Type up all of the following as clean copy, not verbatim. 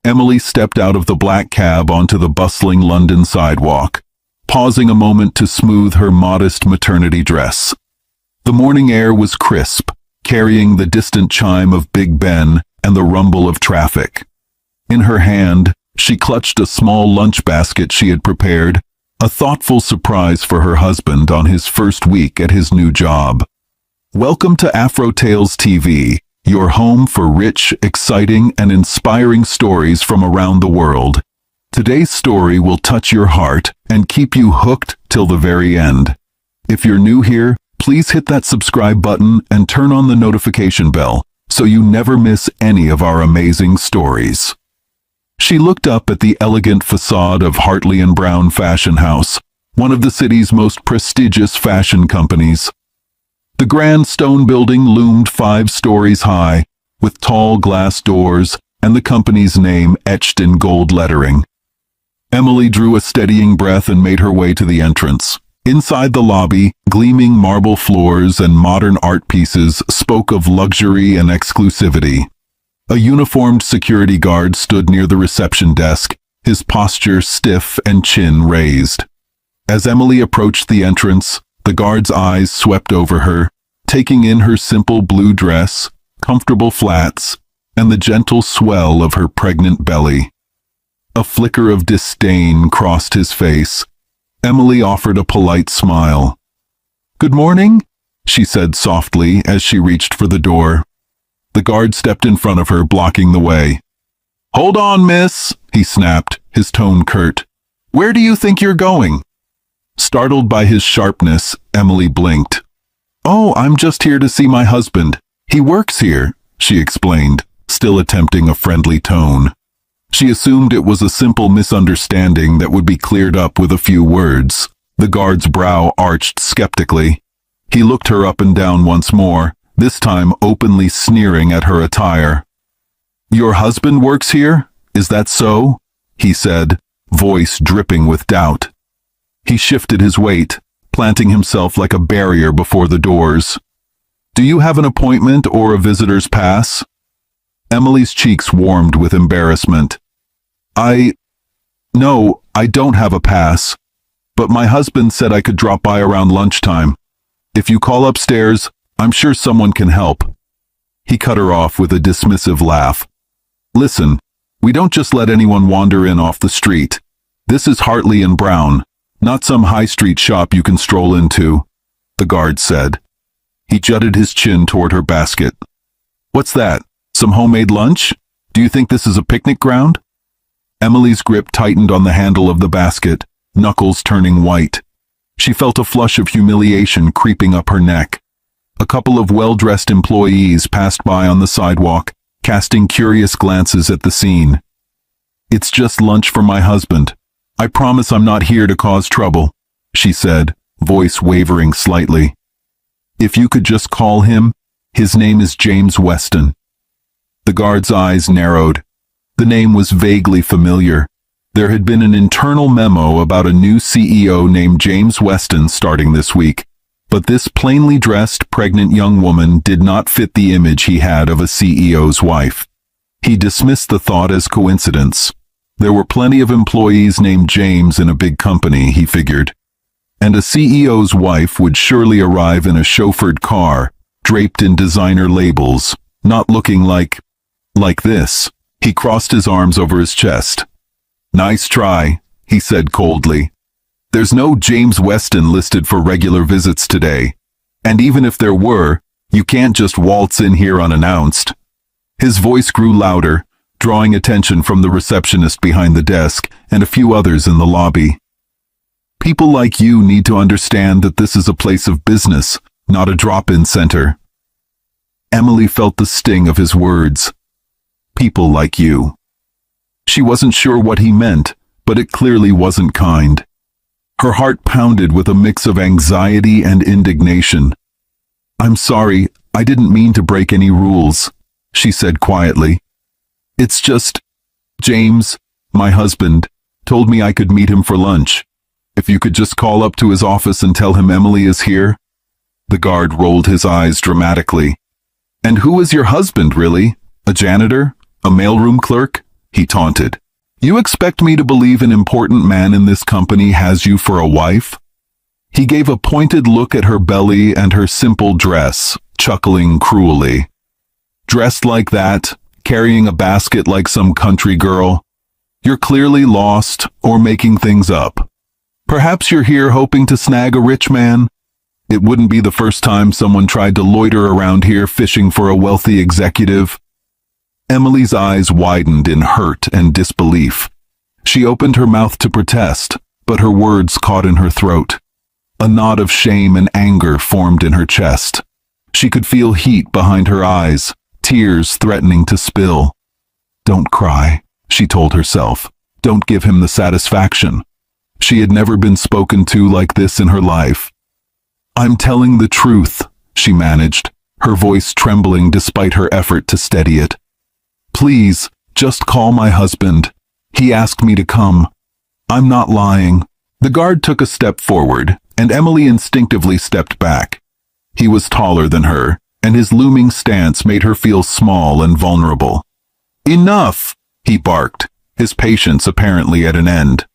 Emily stepped out of the black cab onto the bustling London sidewalk, pausing a moment to smooth her modest maternity dress. The morning air was crisp, carrying the distant chime of Big Ben and the rumble of traffic. In her hand, she clutched a small lunch basket she had prepared, a thoughtful surprise for her husband on his first week at his new job. Welcome to Afro Tales TV, your home for rich, exciting, and inspiring stories from around the world. Today's story will touch your heart and keep you hooked till the very end. If you're new here, please hit that subscribe button and turn on the notification bell so you never miss any of our amazing stories. She looked up at the elegant facade of Hartley & Brown Fashion House, one of the city's most prestigious fashion companies. The grand stone building loomed 5 stories high, with tall glass doors and the company's name etched in gold lettering. Emily drew a steadying breath and made her way to the entrance. Inside the lobby, gleaming marble floors and modern art pieces spoke of luxury and exclusivity. A uniformed security guard stood near the reception desk, his posture stiff and chin raised. As Emily approached the entrance, the guard's eyes swept over her, taking in her simple blue dress, comfortable flats, and the gentle swell of her pregnant belly. A flicker of disdain crossed his face. Emily offered a polite smile. "Good morning," she said softly as she reached for the door. The guard stepped in front of her, blocking the way. "Hold on, miss," he snapped, his tone curt. "Where do you think you're going?" Startled by his sharpness, Emily blinked. "Oh, I'm just here to see my husband. He works here," she explained, still attempting a friendly tone. She assumed it was a simple misunderstanding that would be cleared up with a few words. The guard's brow arched skeptically. He looked her up and down once more, this time openly sneering at her attire. "Your husband works here? Is that so?" he said, voice dripping with doubt. He shifted his weight, planting himself like a barrier before the doors. "Do you have an appointment or a visitor's pass?" Emily's cheeks warmed with embarrassment. No, I don't have a pass, but my husband said I could drop by around lunchtime. If you call upstairs, I'm sure someone can help." He cut her off with a dismissive laugh. "Listen, we don't just let anyone wander in off the street. This is Hartley & Brown, not some high street shop you can stroll into," the guard said. He jutted his chin toward her basket. "What's that? Some homemade lunch? Do you think this is a picnic ground?" Emily's grip tightened on the handle of the basket, knuckles turning white. She felt a flush of humiliation creeping up her neck. A couple of well-dressed employees passed by on the sidewalk, casting curious glances at the scene. "It's just lunch for my husband. I promise I'm not here to cause trouble," she said, voice wavering slightly. "If you could just call him, his name is James Weston." The guard's eyes narrowed. The name was vaguely familiar. There had been an internal memo about a new CEO named James Weston starting this week, but this plainly dressed, pregnant young woman did not fit the image he had of a CEO's wife. He dismissed the thought as coincidence. There were plenty of employees named James in a big company, he figured, and a CEO's wife would surely arrive in a chauffeured car, draped in designer labels, not looking like this. He crossed his arms over his chest. "Nice try," he said coldly. "There's no James Weston listed for regular visits today. And even if there were, you can't just waltz in here unannounced." His voice grew louder, drawing attention from the receptionist behind the desk and a few others in the lobby. "People like you need to understand that this is a place of business, not a drop-in center." Emily felt the sting of his words. "People like you." She wasn't sure what he meant, but it clearly wasn't kind. Her heart pounded with a mix of anxiety and indignation. "I'm sorry, I didn't mean to break any rules," she said quietly. "It's just, James, my husband, told me I could meet him for lunch. If you could just call up to his office and tell him Emily is here." The guard rolled his eyes dramatically. "And who is your husband, really? A janitor? A mailroom clerk?" he taunted. You expect me to believe an important man in this company has you for a wife? He gave a pointed look at her belly and her simple dress, chuckling cruelly. Dressed like that, carrying a basket like some country girl? You're clearly lost or making things up. Perhaps you're here hoping to snag a rich man? It wouldn't be the first time someone tried to loiter around here fishing for a wealthy executive. Emily's eyes widened in hurt and disbelief. She opened her mouth to protest, but her words caught in her throat. A knot of shame and anger formed in her chest. She could feel heat behind her eyes, tears threatening to spill. Don't cry, she told herself. Don't give him the satisfaction. She had never been spoken to like this in her life. I'm telling the truth, she managed, her voice trembling despite her effort to steady it. Please, just call my husband. He asked me to come. I'm not lying. The guard took a step forward, and Emily instinctively stepped back. He was taller than her, and his looming stance made her feel small and vulnerable. Enough, he barked, his patience apparently at an end.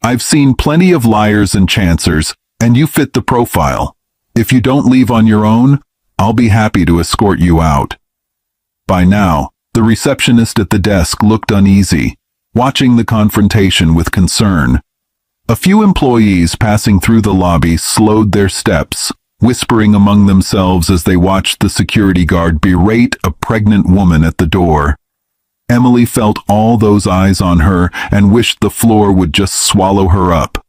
I've seen plenty of liars and chancers, and you fit the profile. If you don't leave on your own, I'll be happy to escort you out. By now, the receptionist at the desk looked uneasy, watching the confrontation with concern. A few employees passing through the lobby slowed their steps, whispering among themselves as they watched the security guard berate a pregnant woman at the door. Emily felt all those eyes on her and wished the floor would just swallow her up.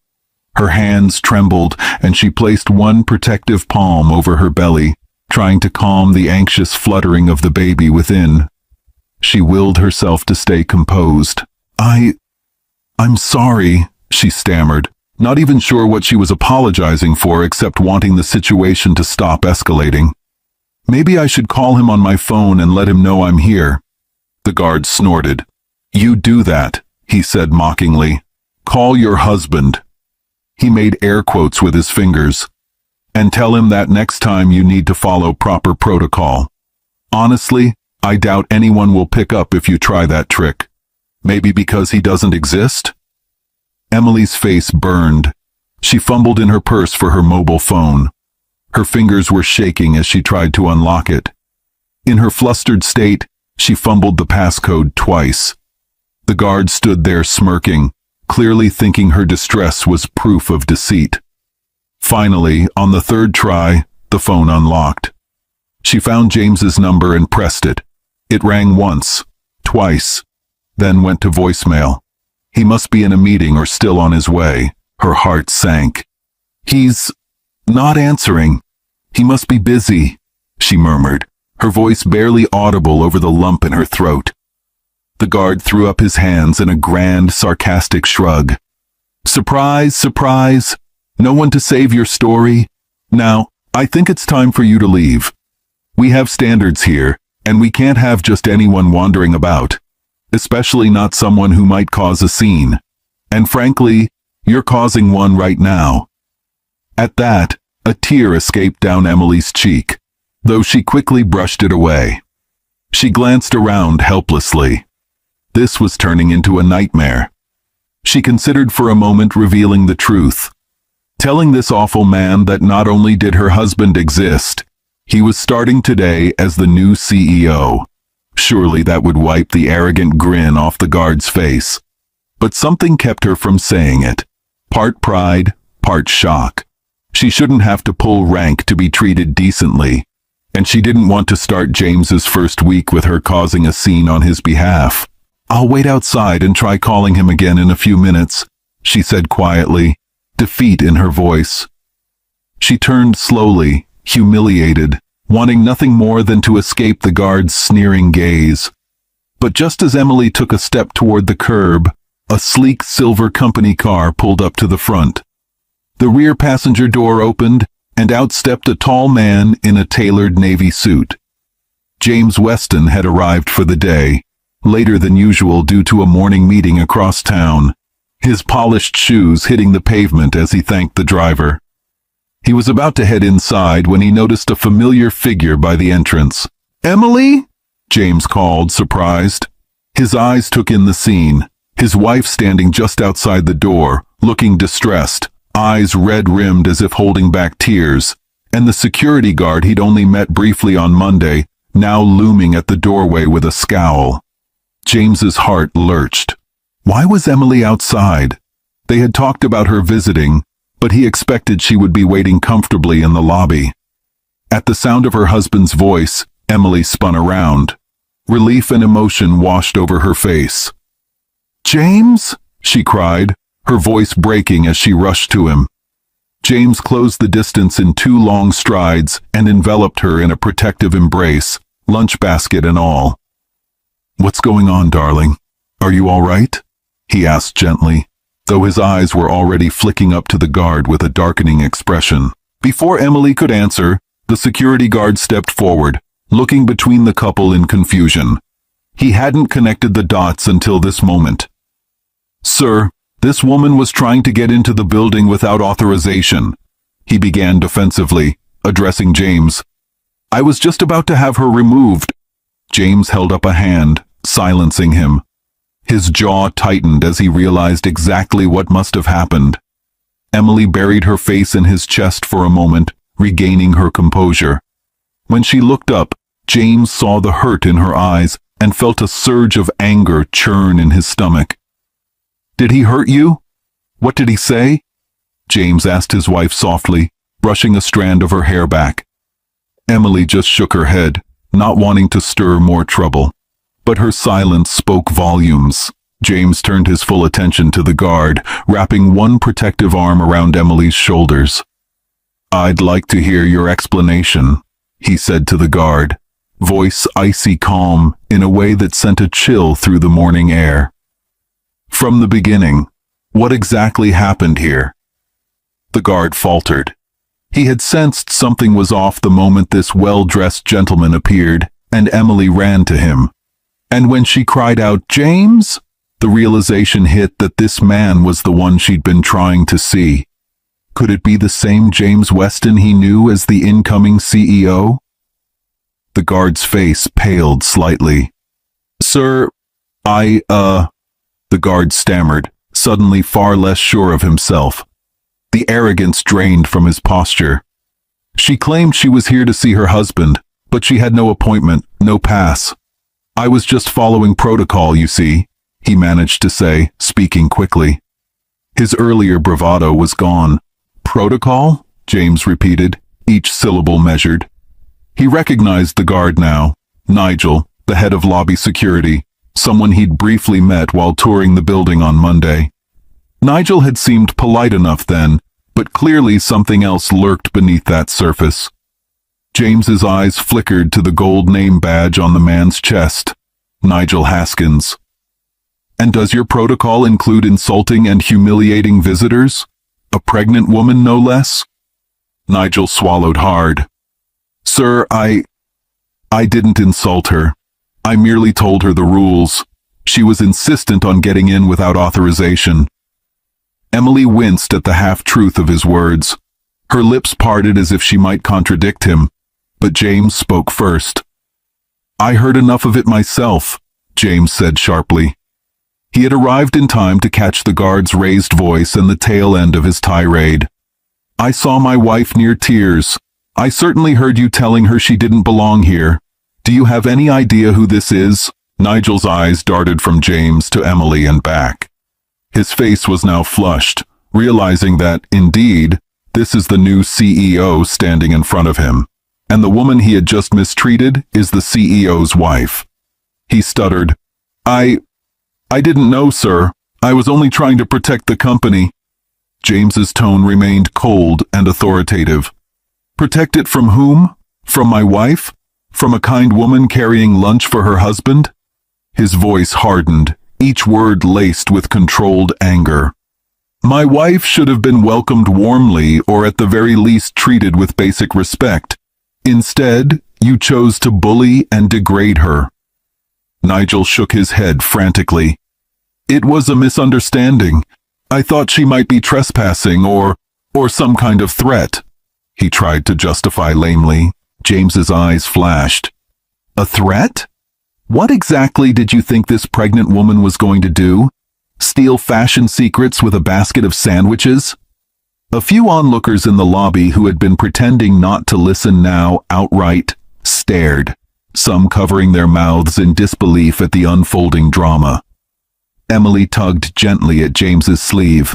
Her hands trembled, and she placed one protective palm over her belly, trying to calm the anxious fluttering of the baby within. She willed herself to stay composed. I'm sorry, she stammered, not even sure what she was apologizing for except wanting the situation to stop escalating. Maybe I should call him on my phone and let him know I'm here. The guard snorted. You do that, he said mockingly. Call your husband. He made air quotes with his fingers. And tell him that next time you need to follow proper protocol. Honestly, I doubt anyone will pick up if you try that trick. Maybe because he doesn't exist? Emily's face burned. She fumbled in her purse for her mobile phone. Her fingers were shaking as she tried to unlock it. In her flustered state, she fumbled the passcode twice. The guard stood there smirking, clearly thinking her distress was proof of deceit. Finally, on the third try, the phone unlocked. She found James's number and pressed it. It rang once, twice, then went to voicemail. He must be in a meeting or still on his way. Her heart sank. He's not answering. He must be busy, she murmured, her voice barely audible over the lump in her throat. The guard threw up his hands in a grand, sarcastic shrug. Surprise, surprise. No one to save your story. Now, I think it's time for you to leave. We have standards here, and we can't have just anyone wandering about, especially not someone who might cause a scene. And frankly, you're causing one right now. At that, a tear escaped down Emily's cheek, though she quickly brushed it away. She glanced around helplessly. This was turning into a nightmare. She considered for a moment revealing the truth, telling this awful man that not only did her husband exist, he was starting today as the new CEO. Surely that would wipe the arrogant grin off the guard's face. But something kept her from saying it. Part pride, part shock. She shouldn't have to pull rank to be treated decently, and she didn't want to start James's first week with her causing a scene on his behalf. I'll wait outside and try calling him again in a few minutes, she said quietly, defeat in her voice. She turned slowly, humiliated, wanting nothing more than to escape the guard's sneering gaze. But just as Emily took a step toward the curb, a sleek silver company car pulled up to the front. The rear passenger door opened, and out stepped a tall man in a tailored navy suit. James Weston had arrived for the day, later than usual due to a morning meeting across town, his polished shoes hitting the pavement as he thanked the driver. He was about to head inside when he noticed a familiar figure by the entrance. "Emily?" James called, surprised. His eyes took in the scene, his wife standing just outside the door, looking distressed, eyes red-rimmed as if holding back tears, and the security guard he'd only met briefly on Monday, now looming at the doorway with a scowl. James's heart lurched. Why was Emily outside? They had talked about her visiting, but he expected she would be waiting comfortably in the lobby. At the sound of her husband's voice, Emily spun around. Relief and emotion washed over her face. "James?" she cried, her voice breaking as she rushed to him. James closed the distance in 2 long strides and enveloped her in a protective embrace, lunch basket and all. "What's going on, darling? Are you all right?" he asked gently, though his eyes were already flicking up to the guard with a darkening expression. Before Emily could answer, the security guard stepped forward, looking between the couple in confusion. He hadn't connected the dots until this moment. "Sir, this woman was trying to get into the building without authorization," he began defensively, addressing James. "I was just about to have her removed." James held up a hand, silencing him. His jaw tightened as he realized exactly what must have happened. Emily buried her face in his chest for a moment, regaining her composure. When she looked up, James saw the hurt in her eyes and felt a surge of anger churn in his stomach. "Did he hurt you? What did he say?" James asked his wife softly, brushing a strand of her hair back. Emily just shook her head, not wanting to stir more trouble. But her silence spoke volumes. James turned his full attention to the guard, wrapping one protective arm around Emily's shoulders. "I'd like to hear your explanation," he said to the guard, voice icy calm in a way that sent a chill through the morning air. "From the beginning, what exactly happened here?" The guard faltered. He had sensed something was off the moment this well-dressed gentleman appeared, and Emily ran to him. And when she cried out, "James!" the realization hit that this man was the one she'd been trying to see. Could it be the same James Weston he knew as the incoming CEO? The guard's face paled slightly. "Sir, the guard stammered, suddenly far less sure of himself. The arrogance drained from his posture. She claimed she was here to see her husband, but she had no appointment, no pass. "I was just following protocol, you see," he managed to say, speaking quickly. His earlier bravado was gone. "Protocol?" James repeated, each syllable measured. He recognized the guard now, Nigel, the head of lobby security, someone he'd briefly met while touring the building on Monday. Nigel had seemed polite enough then, but clearly something else lurked beneath that surface. James's eyes flickered to the gold name badge on the man's chest. Nigel Haskins. "And does your protocol include insulting and humiliating visitors? A pregnant woman, no less?" Nigel swallowed hard. "Sir, I didn't insult her. I merely told her the rules. She was insistent on getting in without authorization." Emily winced at the half-truth of his words. Her lips parted as if she might contradict him, but James spoke first. "I heard enough of it myself," James said sharply. He had arrived in time to catch the guard's raised voice and the tail end of his tirade. "I saw my wife near tears. I certainly heard you telling her she didn't belong here. Do you have any idea who this is?" Nigel's eyes darted from James to Emily and back. His face was now flushed, realizing that, indeed, this is the new CEO standing in front of him, and the woman he had just mistreated is the CEO's wife. He stuttered, I didn't know, sir. I was only trying to protect the company." James's tone remained cold and authoritative. "Protect it from whom? From my wife? From a kind woman carrying lunch for her husband?" His voice hardened, each word laced with controlled anger. "My wife should have been welcomed warmly or at the very least treated with basic respect. Instead, you chose to bully and degrade her." Nigel shook his head frantically. "It was a misunderstanding. I thought she might be trespassing or some kind of threat." He tried to justify lamely. James's eyes flashed. "A threat?" What exactly did you think this pregnant woman was going to do? Steal fashion secrets with a basket of sandwiches? A few onlookers in the lobby who had been pretending not to listen now outright stared, some covering their mouths in disbelief at the unfolding drama. Emily tugged gently at James's sleeve.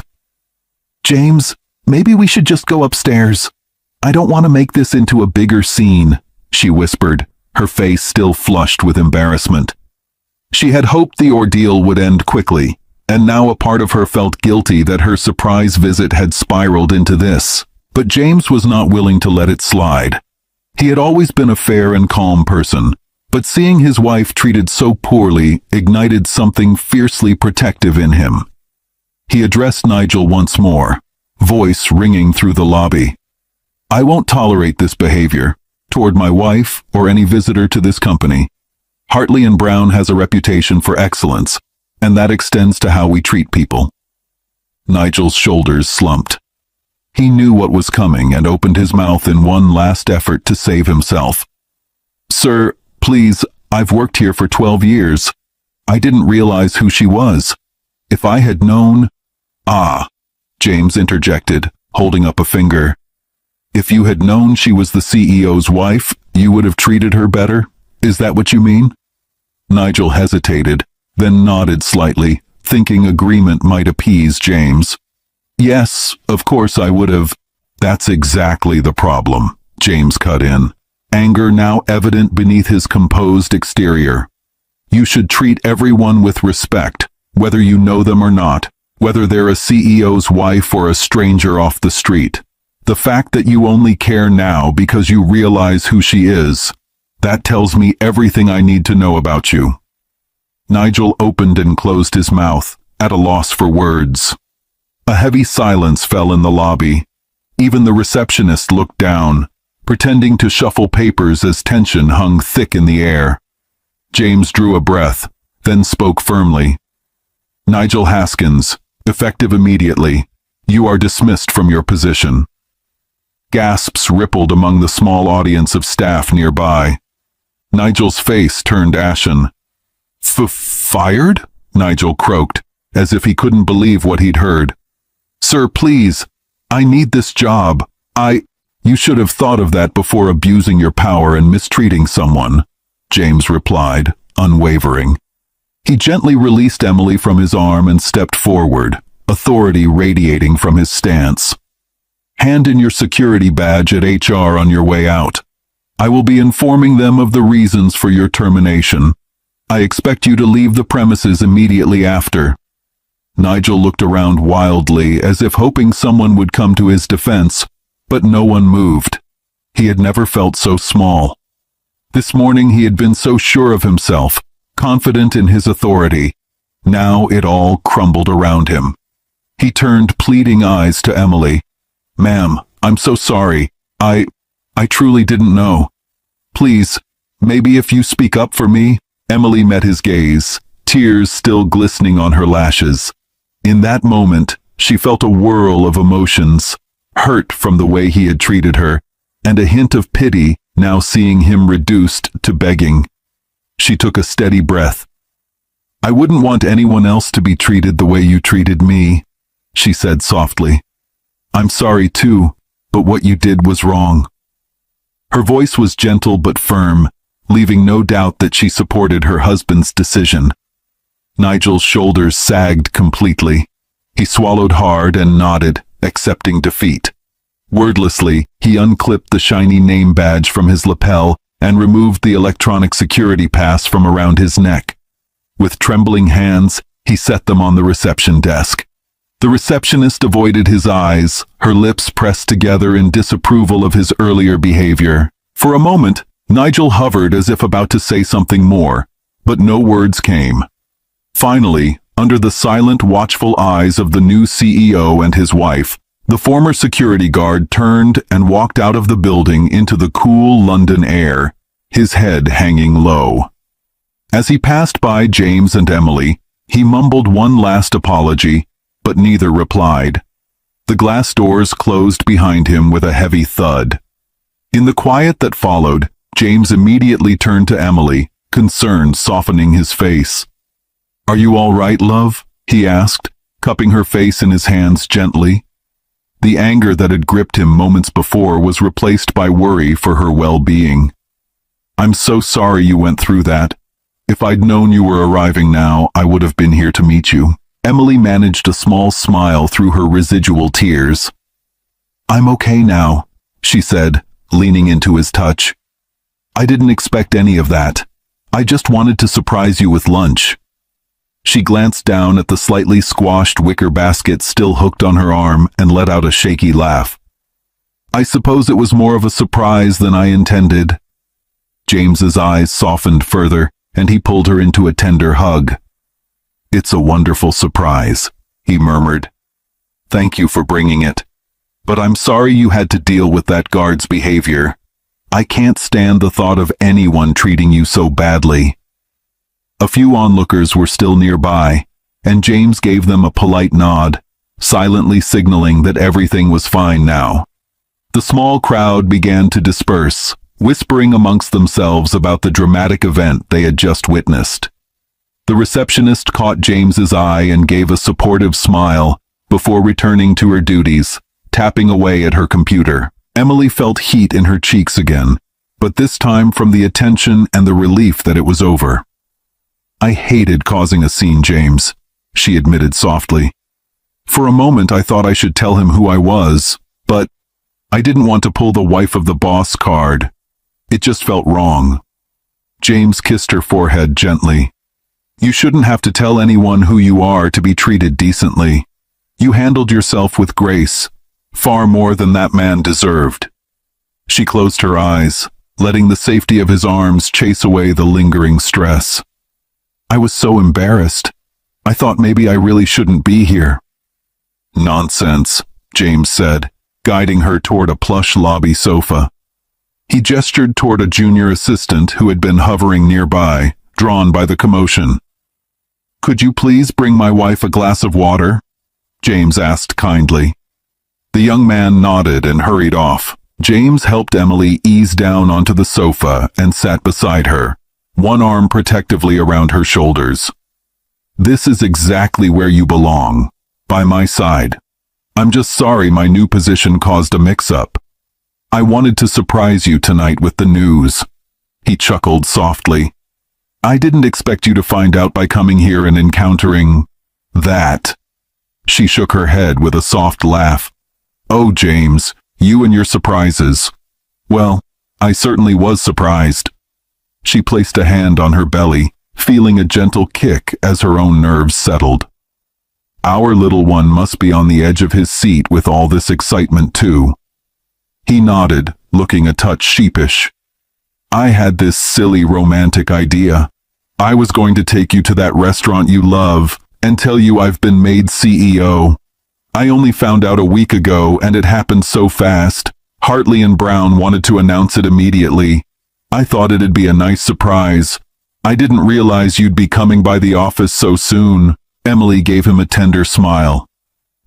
"James, maybe we should just go upstairs. I don't want to make this into a bigger scene," she whispered, her face still flushed with embarrassment. She had hoped the ordeal would end quickly, and now a part of her felt guilty that her surprise visit had spiraled into this. But James was not willing to let it slide. He had always been a fair and calm person, but seeing his wife treated so poorly ignited something fiercely protective in him. He addressed Nigel once more, voice ringing through the lobby. "I won't tolerate this behavior, toward my wife or any visitor to this company. Hartley and Brown has a reputation for excellence, and that extends to how we treat people." Nigel's shoulders slumped. He knew what was coming and opened his mouth in one last effort to save himself. "Sir, please, I've worked here for 12 years. I didn't realize who she was. If I had known—" "Ah," James interjected, holding up a finger. "If you had known she was the CEO's wife, you would have treated her better? Is that what you mean?" Nigel hesitated, then nodded slightly, thinking agreement might appease James. "Yes, of course I would have." "That's exactly the problem," James cut in, anger now evident beneath his composed exterior. "You should treat everyone with respect, whether you know them or not, whether they're a CEO's wife or a stranger off the street. The fact that you only care now because you realize who she is, that tells me everything I need to know about you." Nigel opened and closed his mouth, at a loss for words. A heavy silence fell in the lobby. Even the receptionist looked down, pretending to shuffle papers as tension hung thick in the air. James drew a breath, then spoke firmly. "Nigel Haskins, effective immediately. You are dismissed from your position." Gasps rippled among the small audience of staff nearby. Nigel's face turned ashen. Fired?" Nigel croaked, as if he couldn't believe what he'd heard. "Sir, please, I need this job. You should have thought of that before abusing your power and mistreating someone," James replied, unwavering. He gently released Emily from his arm and stepped forward, authority radiating from his stance. "Hand in your security badge at HR on your way out. I will be informing them of the reasons for your termination. I expect you to leave the premises immediately after." Nigel looked around wildly, as if hoping someone would come to his defense, but no one moved. He had never felt so small. This morning he had been so sure of himself, confident in his authority. Now it all crumbled around him. He turned pleading eyes to Emily. "Ma'am, I'm so sorry. I truly didn't know. Please, maybe if you speak up for me." Emily met his gaze, tears still glistening on her lashes. In that moment, she felt a whirl of emotions, hurt from the way he had treated her, and a hint of pity now seeing him reduced to begging. She took a steady breath. "I wouldn't want anyone else to be treated the way you treated me," she said softly. "I'm sorry too, but what you did was wrong." Her voice was gentle but firm, leaving no doubt that she supported her husband's decision. Nigel's shoulders sagged completely. He swallowed hard and nodded, accepting defeat. Wordlessly, he unclipped the shiny name badge from his lapel and removed the electronic security pass from around his neck. With trembling hands, he set them on the reception desk. The receptionist avoided his eyes, her lips pressed together in disapproval of his earlier behavior. For a moment, Nigel hovered as if about to say something more, but no words came. Finally, under the silent, watchful eyes of the new CEO and his wife, the former security guard turned and walked out of the building into the cool London air, his head hanging low. As he passed by James and Emily, he mumbled one last apology, but neither replied. The glass doors closed behind him with a heavy thud. In the quiet that followed, James immediately turned to Emily, concern softening his face. "Are you all right, love?" he asked, cupping her face in his hands gently. The anger that had gripped him moments before was replaced by worry for her well-being. "I'm so sorry you went through that. If I'd known you were arriving now, I would have been here to meet you." Emily managed a small smile through her residual tears. "I'm okay now," she said, leaning into his touch. "I didn't expect any of that. I just wanted to surprise you with lunch." She glanced down at the slightly squashed wicker basket still hooked on her arm and let out a shaky laugh. "I suppose it was more of a surprise than I intended." James's eyes softened further, and he pulled her into a tender hug. "It's a wonderful surprise," he murmured. "Thank you for bringing it. But I'm sorry you had to deal with that guard's behavior. I can't stand the thought of anyone treating you so badly." A few onlookers were still nearby, and James gave them a polite nod, silently signaling that everything was fine now. The small crowd began to disperse, whispering amongst themselves about the dramatic event they had just witnessed. The receptionist caught James's eye and gave a supportive smile before returning to her duties, tapping away at her computer. Emily felt heat in her cheeks again, but this time from the attention and the relief that it was over. "I hated causing a scene, James," she admitted softly. "For a moment I thought I should tell him who I was, but I didn't want to pull the wife of the boss card. It just felt wrong." James kissed her forehead gently. "You shouldn't have to tell anyone who you are to be treated decently. You handled yourself with grace, far more than that man deserved." She closed her eyes, letting the safety of his arms chase away the lingering stress. "I was so embarrassed. I thought maybe I really shouldn't be here." "Nonsense," James said, guiding her toward a plush lobby sofa. He gestured toward a junior assistant who had been hovering nearby, drawn by the commotion. "Could you please bring my wife a glass of water?" James asked kindly. The young man nodded and hurried off. James helped Emily ease down onto the sofa and sat beside her, one arm protectively around her shoulders. "This is exactly where you belong, by my side. I'm just sorry my new position caused a mix-up. I wanted to surprise you tonight with the news." He chuckled softly. "I didn't expect you to find out by coming here and encountering that." She shook her head with a soft laugh. "Oh, James, you and your surprises. Well, I certainly was surprised." She placed a hand on her belly, feeling a gentle kick as her own nerves settled. "Our little one must be on the edge of his seat with all this excitement too." He nodded, looking a touch sheepish. "I had this silly romantic idea. I was going to take you to that restaurant you love and tell you I've been made CEO. I only found out a week ago and it happened so fast. Hartley and Brown wanted to announce it immediately. I thought it'd be a nice surprise. I didn't realize you'd be coming by the office so soon." Emily gave him a tender smile.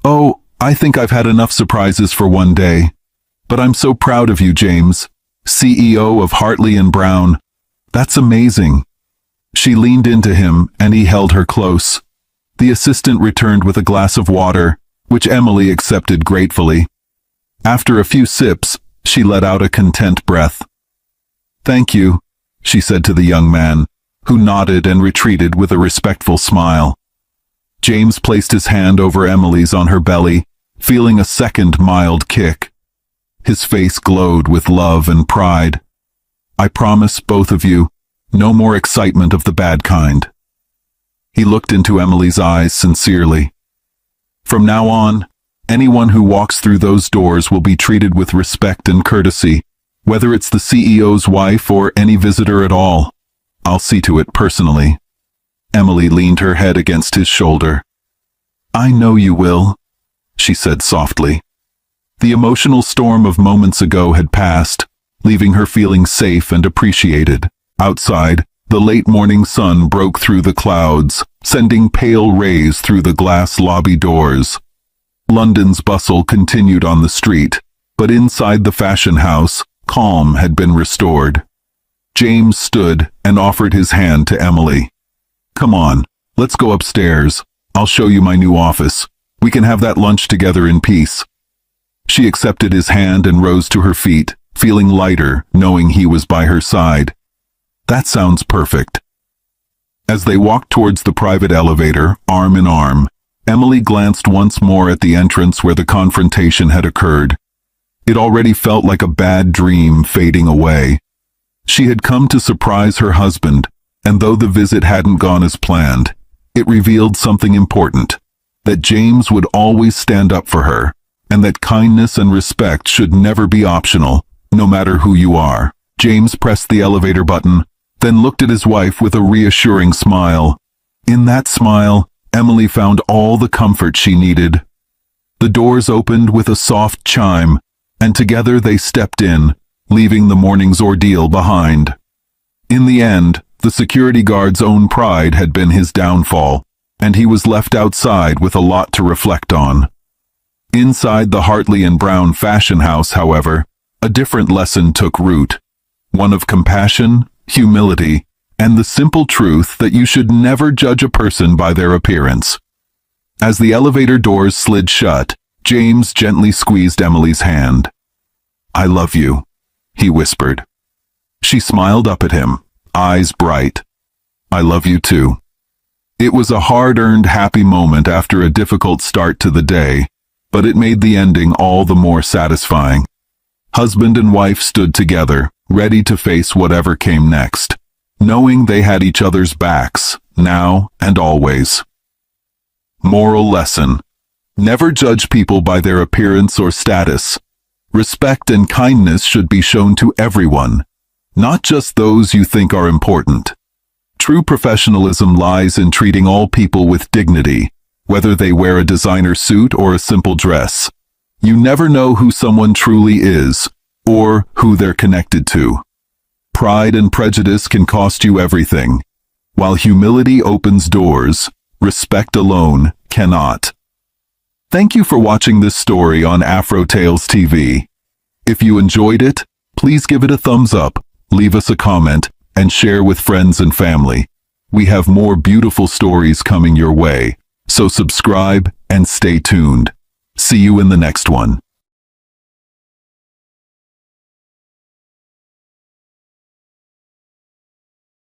"Oh, I think I've had enough surprises for one day. But I'm so proud of you, James. CEO of Hartley and Brown. That's amazing." She leaned into him and he held her close. The assistant returned with a glass of water, which Emily accepted gratefully. After a few sips, she let out a content breath. "Thank you," she said to the young man, who nodded and retreated with a respectful smile. James placed his hand over Emily's on her belly, feeling a second mild kick. His face glowed with love and pride. "I promise both of you, no more excitement of the bad kind." He looked into Emily's eyes sincerely. "From now on, anyone who walks through those doors will be treated with respect and courtesy, whether it's the CEO's wife or any visitor at all. I'll see to it personally." Emily leaned her head against his shoulder. "I know you will," she said softly. The emotional storm of moments ago had passed, leaving her feeling safe and appreciated. Outside, the late morning sun broke through the clouds, sending pale rays through the glass lobby doors. London's bustle continued on the street, but inside the fashion house, calm had been restored. James stood and offered his hand to Emily. "Come on, let's go upstairs. I'll show you my new office. We can have that lunch together in peace." She accepted his hand and rose to her feet, feeling lighter, knowing he was by her side. "That sounds perfect." As they walked towards the private elevator, arm in arm, Emily glanced once more at the entrance where the confrontation had occurred. It already felt like a bad dream fading away. She had come to surprise her husband, and though the visit hadn't gone as planned, it revealed something important, that James would always stand up for her, and that kindness and respect should never be optional, no matter who you are. James pressed the elevator button, then looked at his wife with a reassuring smile. In that smile, Emily found all the comfort she needed. The doors opened with a soft chime, and together they stepped in, leaving the morning's ordeal behind. In the end, the security guard's own pride had been his downfall, and he was left outside with a lot to reflect on. Inside the Hartley and Brown fashion house, however, a different lesson took root, one of compassion, humility, and the simple truth that you should never judge a person by their appearance. As the elevator doors slid shut, James gently squeezed Emily's hand. "I love you," he whispered. She smiled up at him, eyes bright. "I love you too." It was a hard-earned happy moment after a difficult start to the day, but it made the ending all the more satisfying. Husband and wife stood together, ready to face whatever came next, knowing they had each other's backs, now and always. Moral lesson: never judge people by their appearance or status. Respect and kindness should be shown to everyone, not just those you think are important. True professionalism lies in treating all people with dignity, whether they wear a designer suit or a simple dress. You never know who someone truly is, or who they're connected to. Pride and prejudice can cost you everything. While humility opens doors, respect alone cannot. Thank you for watching this story on Afro Tales TV. If you enjoyed it, please give it a thumbs up, leave us a comment, and share with friends and family. We have more beautiful stories coming your way, so subscribe and stay tuned. See you in the next one.